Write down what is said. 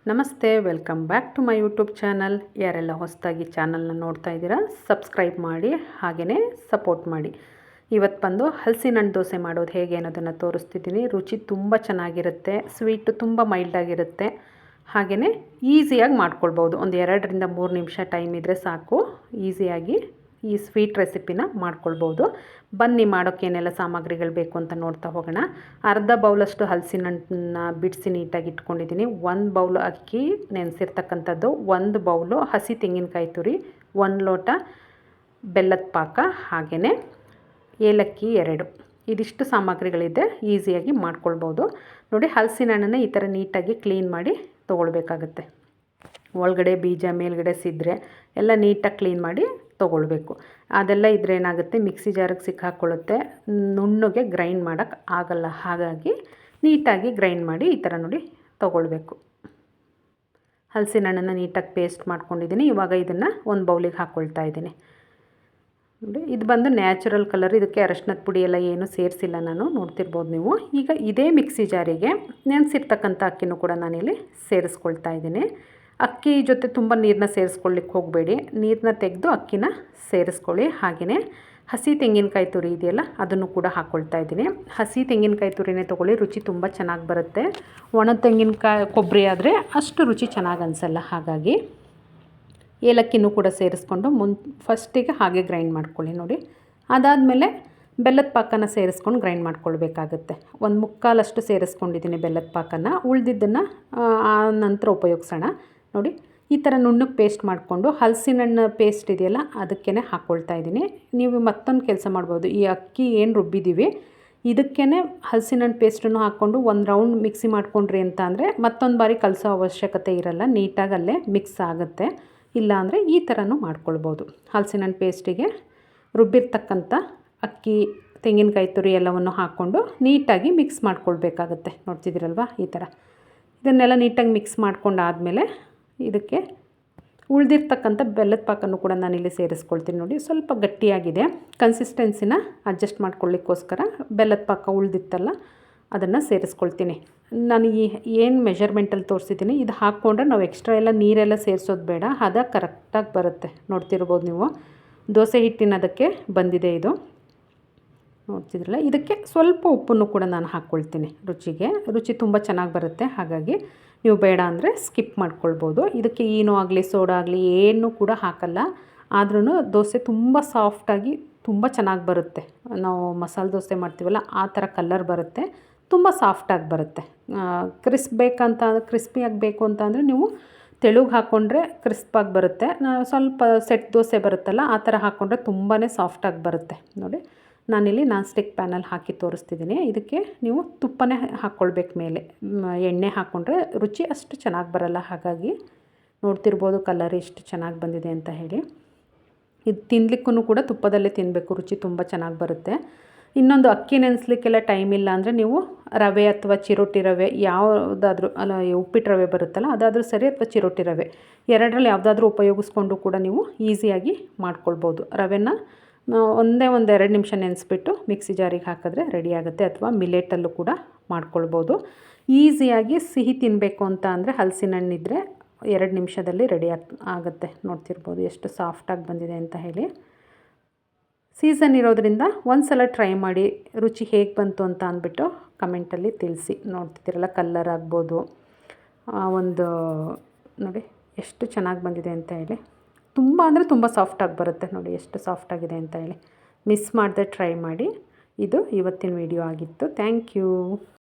ನಮಸ್ತೆ, welcome back to my YouTube channel. ಯಾರೆಲ್ಲ ಹೊಸದಾಗಿ ಚಾನಲ್ನ ನೋಡ್ತಾ ಇದ್ದೀರಾ ಸಬ್ಸ್ಕ್ರೈಬ್ ಮಾಡಿ, ಹಾಗೆಯೇ ಸಪೋರ್ಟ್ ಮಾಡಿ. ಇವತ್ತು ಬಂದು ಹಲಸಿನ ಹಣ್ಣು ದೋಸೆ ಮಾಡೋದು ಹೇಗೆ ಅನ್ನೋದನ್ನು ತೋರಿಸ್ತಿದ್ದೀನಿ. ರುಚಿ ತುಂಬ ಚೆನ್ನಾಗಿರುತ್ತೆ, ಸ್ವೀಟು ತುಂಬ ಮೈಲ್ಡಾಗಿರುತ್ತೆ, ಹಾಗೆಯೇ ಈಸಿಯಾಗಿ ಮಾಡ್ಕೊಳ್ಬೋದು. ಒಂದು 2ರಿಂದ 3 ನಿಮಿಷ ಟೈಮ್ ಇದ್ದರೆ ಸಾಕು, ಈಸಿಯಾಗಿ ಈ ಸ್ವೀಟ್ ರೆಸಿಪಿನ ಮಾಡ್ಕೊಳ್ಬೋದು. ಬನ್ನಿ ಮಾಡೋಕ್ಕೆ ಏನೆಲ್ಲ ಸಾಮಗ್ರಿಗಳು ಬೇಕು ಅಂತ ನೋಡ್ತಾ ಹೋಗೋಣ. ಅರ್ಧ ಬೌಲಷ್ಟು ಹಲಸಿನ ಹಣ್ಣನ್ನ ಬಿಡಿಸಿ ನೀಟಾಗಿ ಇಟ್ಕೊಂಡಿದ್ದೀನಿ. 1 ಬೌಲ್ ಅಕ್ಕಿ ನೆನೆಸಿರ್ತಕ್ಕಂಥದ್ದು, 1 ಬೌಲು ಹಸಿ ತೆಂಗಿನಕಾಯಿ ತುರಿ, 1 ಲೋಟ ಬೆಲ್ಲದ ಪಾಕ, ಹಾಗೆಯೇ ಏಲಕ್ಕಿ 2. ಇದಿಷ್ಟು ಸಾಮಗ್ರಿಗಳಿದೆ, ಈಸಿಯಾಗಿ ಮಾಡ್ಕೊಳ್ಬೋದು. ನೋಡಿ, ಹಲಸಿನ ಹಣ್ಣನ್ನು ಈ ಥರ ನೀಟಾಗಿ ಕ್ಲೀನ್ ಮಾಡಿ ತೊಗೊಳ್ಬೇಕಾಗತ್ತೆ. ಒಳಗಡೆ ಬೀಜ ಮೇಲ್ಗಡೆ ಸಿದ್ರೆ ಎಲ್ಲ ನೀಟಾಗಿ ಕ್ಲೀನ್ ಮಾಡಿ ತೊಗೊಳ್ಬೇಕು. ಅದೆಲ್ಲ ಇದ್ರೆ ಏನಾಗುತ್ತೆ, ಮಿಕ್ಸಿ ಜಾರಿಗೆ ಸಿಕ್ಕಾಕೊಳ್ಳುತ್ತೆ, ನುಣ್ಣಗೆ ಗ್ರೈಂಡ್ ಮಾಡೋಕ್ಕೆ ಆಗಲ್ಲ. ಹಾಗಾಗಿ ನೀಟಾಗಿ ಗ್ರೈಂಡ್ ಮಾಡಿ ಈ ಥರ ನೋಡಿ ತೊಗೊಳ್ಬೇಕು. ಹಲಸಿನ ಹಣ್ಣನ್ನು ನೀಟಾಗಿ ಪೇಸ್ಟ್ ಮಾಡ್ಕೊಂಡಿದ್ದೀನಿ. ಇವಾಗ ಇದನ್ನು ಒಂದು ಬೌಲಿಗೆ ಹಾಕ್ಕೊಳ್ತಾ ಇದ್ದೀನಿ. ನೋಡಿ, ಇದು ಬಂದು ನ್ಯಾಚುರಲ್ ಕಲರ್. ಇದಕ್ಕೆ ಅರಶಿನದ ಪುಡಿ ಎಲ್ಲ ಏನು ಸೇರಿಸಿಲ್ಲ ನಾನು, ನೋಡ್ತಿರ್ಬೋದು ನೀವು. ಈಗ ಇದೇ ಮಿಕ್ಸಿ ಜಾರಿಗೆ ನೆನೆಸಿರ್ತಕ್ಕಂಥ ಅಕ್ಕಿನೂ ಕೂಡ ನಾನಿಲ್ಲಿ ಸೇರಿಸ್ಕೊಳ್ತಾ ಇದ್ದೀನಿ. ಅಕ್ಕಿ ಜೊತೆ ತುಂಬ ನೀರನ್ನ ಸೇರಿಸ್ಕೊಳ್ಳಿಕ್ಕೆ ಹೋಗಬೇಡಿ, ನೀರನ್ನ ತೆಗೆದು ಅಕ್ಕಿನ ಸೇರಿಸ್ಕೊಳ್ಳಿ. ಹಾಗೆಯೇ ಹಸಿ ತೆಂಗಿನಕಾಯಿ ತುರಿ ಇದೆಯಲ್ಲ, ಅದನ್ನು ಕೂಡ ಹಾಕ್ಕೊಳ್ತಾ ಇದ್ದೀನಿ. ಹಸಿ ತೆಂಗಿನಕಾಯಿ ತುರಿನೇ ತೊಗೊಳ್ಳಿ, ರುಚಿ ತುಂಬ ಚೆನ್ನಾಗಿ ಬರುತ್ತೆ. ಒಣ ತೆಂಗಿನಕಾಯಿ ಕೊಬ್ಬರಿ ಆದರೆ ಅಷ್ಟು ರುಚಿ ಚೆನ್ನಾಗಿ ಅನಿಸಲ್ಲ. ಹಾಗಾಗಿ ಏಲಕ್ಕಿನೂ ಕೂಡ ಸೇರಿಸ್ಕೊಂಡು ಫಸ್ಟಿಗೆ ಹಾಗೆ ಗ್ರೈಂಡ್ ಮಾಡ್ಕೊಳ್ಳಿ. ನೋಡಿ, ಅದಾದಮೇಲೆ ಬೆಲ್ಲದ ಪಾಕನ ಸೇರಿಸ್ಕೊಂಡು ಗ್ರೈಂಡ್ ಮಾಡ್ಕೊಳ್ಬೇಕಾಗತ್ತೆ. 1/4 ಸೇರಿಸ್ಕೊಂಡಿದ್ದೀನಿ ಬೆಲ್ಲದ ಪಾಕನ, ಉಳಿದಿದ್ದನ್ನು ಆ ನಂತರ ಉಪಯೋಗಿಸೋಣ. ನೋಡಿ, ಈ ಥರ ನುಣ್ಣಗೆ ಪೇಸ್ಟ್ ಮಾಡಿಕೊಂಡು ಹಲಸಿನ ಹಣ್ಣು ಪೇಸ್ಟ್ ಇದೆಯಲ್ಲ ಅದಕ್ಕೇ ಹಾಕ್ಕೊಳ್ತಾ ಇದ್ದೀನಿ. ನೀವು ಮತ್ತೊಂದು ಕೆಲಸ ಮಾಡ್ಬೋದು, ಈ ಅಕ್ಕಿ ಏನು ರುಬ್ಬಿದ್ದೀವಿ ಇದಕ್ಕೇ ಹಲಸಿನ ಹಣ್ಣು ಪೇಸ್ಟನ್ನು ಹಾಕ್ಕೊಂಡು ಒಂದು ರೌಂಡ್ ಮಿಕ್ಸಿ ಮಾಡ್ಕೊಂಡ್ರಿ ಅಂತ ಅಂದರೆ ಮತ್ತೊಂದು ಬಾರಿ ಕಲಸೋ ಅವಶ್ಯಕತೆ ಇರಲ್ಲ, ನೀಟಾಗಿ ಅಲ್ಲೇ ಮಿಕ್ಸ್ ಆಗುತ್ತೆ. ಇಲ್ಲಾಂದರೆ ಈ ಥರನೂ ಮಾಡ್ಕೊಳ್ಬೋದು. ಹಲಸಿನ ಹಣ್ಣು ಪೇಸ್ಟಿಗೆ ರುಬ್ಬಿರ್ತಕ್ಕಂಥ ಅಕ್ಕಿ, ತೆಂಗಿನಕಾಯಿ ತುರಿ ಎಲ್ಲವನ್ನು ಹಾಕ್ಕೊಂಡು ನೀಟಾಗಿ ಮಿಕ್ಸ್ ಮಾಡ್ಕೊಳ್ಬೇಕಾಗತ್ತೆ. ನೋಡ್ತಿದ್ದೀರಲ್ವ, ಈ ಥರ ಇದನ್ನೆಲ್ಲ ನೀಟಾಗಿ ಮಿಕ್ಸ್ ಮಾಡ್ಕೊಂಡಾದಮೇಲೆ ಇದಕ್ಕೆ ಉಳಿದಿರ್ತಕ್ಕಂಥ ಬೆಲ್ಲದ ಪಾಕನ್ನು ಕೂಡ ನಾನಿಲ್ಲಿ ಸೇರಿಸ್ಕೊಳ್ತೀನಿ. ನೋಡಿ, ಸ್ವಲ್ಪ ಗಟ್ಟಿಯಾಗಿದೆ, ಕನ್ಸಿಸ್ಟೆನ್ಸಿನ ಅಡ್ಜಸ್ಟ್ ಮಾಡ್ಕೊಳ್ಳಿಕ್ಕೋಸ್ಕರ ಬೆಲ್ಲದ ಪಾಕ ಉಳಿದಿತ್ತಲ್ಲ ಅದನ್ನು ಸೇರಿಸ್ಕೊಳ್ತೀನಿ. ನಾನು ಏನು ಮೆಷರ್ಮೆಂಟಲ್ಲಿ ತೋರಿಸಿದ್ದೀನಿ ಇದು ಹಾಕ್ಕೊಂಡ್ರೆ ನಾವು ಎಕ್ಸ್ಟ್ರಾ ಎಲ್ಲ ನೀರೆಲ್ಲ ಸೇರಿಸೋದು ಬೇಡ, ಹದ ಕರೆಕ್ಟಾಗಿ ಬರುತ್ತೆ. ನೋಡ್ತಿರ್ಬೋದು ನೀವು, ದೋಸೆ ಹಿಟ್ಟಿನ ಅದಕ್ಕೆ ಬಂದಿದೆ ಇದು, ನೋಡ್ತಿದ್ರಲ್ಲ. ಇದಕ್ಕೆ ಸ್ವಲ್ಪ ಉಪ್ಪನ್ನು ಕೂಡ ನಾನು ಹಾಕ್ಕೊಳ್ತೀನಿ. ರುಚಿ ತುಂಬ ಚೆನ್ನಾಗಿ ಬರುತ್ತೆ. ಹಾಗಾಗಿ ನೀವು ಬೇಡ ಅಂದರೆ ಸ್ಕಿಪ್ ಮಾಡ್ಕೊಳ್ಬೋದು. ಇದಕ್ಕೆ ಏನೂ ಆಗಲಿ ಸೋಡಾ ಆಗಲಿ ಏನೂ ಕೂಡ ಹಾಕಲ್ಲ, ಆದ್ರೂ ದೋಸೆ ತುಂಬ ಸಾಫ್ಟಾಗಿ ತುಂಬ ಚೆನ್ನಾಗಿ ಬರುತ್ತೆ. ನಾವು ಮಸಾಲೆ ದೋಸೆ ಮಾಡ್ತೀವಲ್ಲ ಆ ಥರ ಕಲರ್ ಬರುತ್ತೆ, ತುಂಬ ಸಾಫ್ಟಾಗಿ ಬರುತ್ತೆ. ಕ್ರಿಸ್ಪಿಯಾಗಿ ಬೇಕು ಅಂತ ಅಂದರೆ ನೀವು ತೆಳುಗೆ ಹಾಕ್ಕೊಂಡ್ರೆ ಕ್ರಿಸ್ಪಾಗಿ ಬರುತ್ತೆ. ಸ್ವಲ್ಪ ಸೆಟ್ ದೋಸೆ ಬರುತ್ತಲ್ಲ ಆ ಥರ ಹಾಕ್ಕೊಂಡ್ರೆ ತುಂಬಾ ಸಾಫ್ಟಾಗಿ ಬರುತ್ತೆ. ನೋಡಿ, ನಾನಿಲ್ಲಿ ನಾನ್ ಸ್ಟಿಕ್ ಪ್ಯಾನಲ್ಲಿ ಹಾಕಿ ತೋರಿಸ್ತಿದ್ದೀನಿ. ಇದಕ್ಕೆ ನೀವು ತುಪ್ಪನೇ ಹಾಕ್ಕೊಳ್ಬೇಕು ಮೇಲೆ, ಎಣ್ಣೆ ಹಾಕ್ಕೊಂಡ್ರೆ ರುಚಿ ಅಷ್ಟು ಚೆನ್ನಾಗಿ ಬರಲ್ಲ. ಹಾಗಾಗಿ ನೋಡ್ತಿರ್ಬೋದು ಕಲರ್ ಎಷ್ಟು ಚೆನ್ನಾಗಿ ಬಂದಿದೆ ಅಂತ ಹೇಳಿ. ಇದು ತಿನ್ನಲಿಕ್ಕೂ ಕೂಡ ತುಪ್ಪದಲ್ಲೇ ತಿನ್ನಬೇಕು, ರುಚಿ ತುಂಬ ಚೆನ್ನಾಗಿ ಬರುತ್ತೆ. ಇನ್ನೊಂದು, ಅಕ್ಕಿ ನೆನೆಸ್ಲಿಕ್ಕೆಲ್ಲ ಟೈಮ್ ಇಲ್ಲ ಅಂದರೆ ನೀವು ರವೆ ಅಥವಾ ಚಿರೋಟಿ ರವೆ ಯಾವುದಾದ್ರೂ, ಅಲ್ಲ ಉಪ್ಪಿಟ್ಟು ರವೆ ಬರುತ್ತಲ್ಲ ಅದಾದರೂ ಸರಿ, ಅಥವಾ ಚಿರೋಟಿ ರವೆ, ಎರಡರಲ್ಲಿ ಯಾವುದಾದ್ರೂ ಉಪಯೋಗಿಸ್ಕೊಂಡು ಕೂಡ ನೀವು ಈಸಿಯಾಗಿ ಮಾಡ್ಕೊಳ್ಬೋದು. ರವೆನ ಒಂದೇ 1-2 ನಿಮಿಷ ನೆನೆಸ್ಬಿಟ್ಟು ಮಿಕ್ಸಿ ಜಾರಿಗೆ ಹಾಕಿದ್ರೆ ರೆಡಿ ಆಗುತ್ತೆ. ಅಥವಾ ಮಿಲೆಟಲ್ಲೂ ಕೂಡ ಮಾಡ್ಕೊಳ್ಬೋದು. ಈಸಿಯಾಗಿ ಸಿಹಿ ತಿನ್ನಬೇಕು ಅಂತ ಅಂದರೆ ಹಲಸಿನ ಹಣ್ಣಿದ್ರೆ 2 ನಿಮಿಷದಲ್ಲಿ ರೆಡಿ ಆಗುತ್ತೆ. ನೋಡ್ತಿರ್ಬೋದು ಎಷ್ಟು ಸಾಫ್ಟಾಗಿ ಬಂದಿದೆ ಅಂತ ಹೇಳಿ. ಸೀಸನ್ ಇರೋದ್ರಿಂದ ಒಂದು ಸಲ ಟ್ರೈ ಮಾಡಿ, ರುಚಿ ಹೇಗೆ ಬಂತು ಅಂತ ಅಂದ್ಬಿಟ್ಟು ಕಮೆಂಟಲ್ಲಿ ತಿಳಿಸಿ. ನೋಡ್ತಿದ್ದೀರಲ್ಲ, ಕಲ್ಲರ್ ಆಗ್ಬೋದು, ಒಂದು ನೋಡಿ ಎಷ್ಟು ಚೆನ್ನಾಗಿ ಬಂದಿದೆ ಅಂತ ಹೇಳಿ. ತುಂಬ ಅಂದರೆ ತುಂಬ ಸಾಫ್ಟಾಗಿ ಬರುತ್ತೆ. ನೋಡಿ ಎಷ್ಟು ಸಾಫ್ಟಾಗಿದೆ ಅಂತ ಹೇಳಿ. ಮಿಸ್ ಮಾಡದೆ ಟ್ರೈ ಮಾಡಿ. ಇದು ಇವತ್ತಿನ ವಿಡಿಯೋ ಆಗಿತ್ತು. Thank you.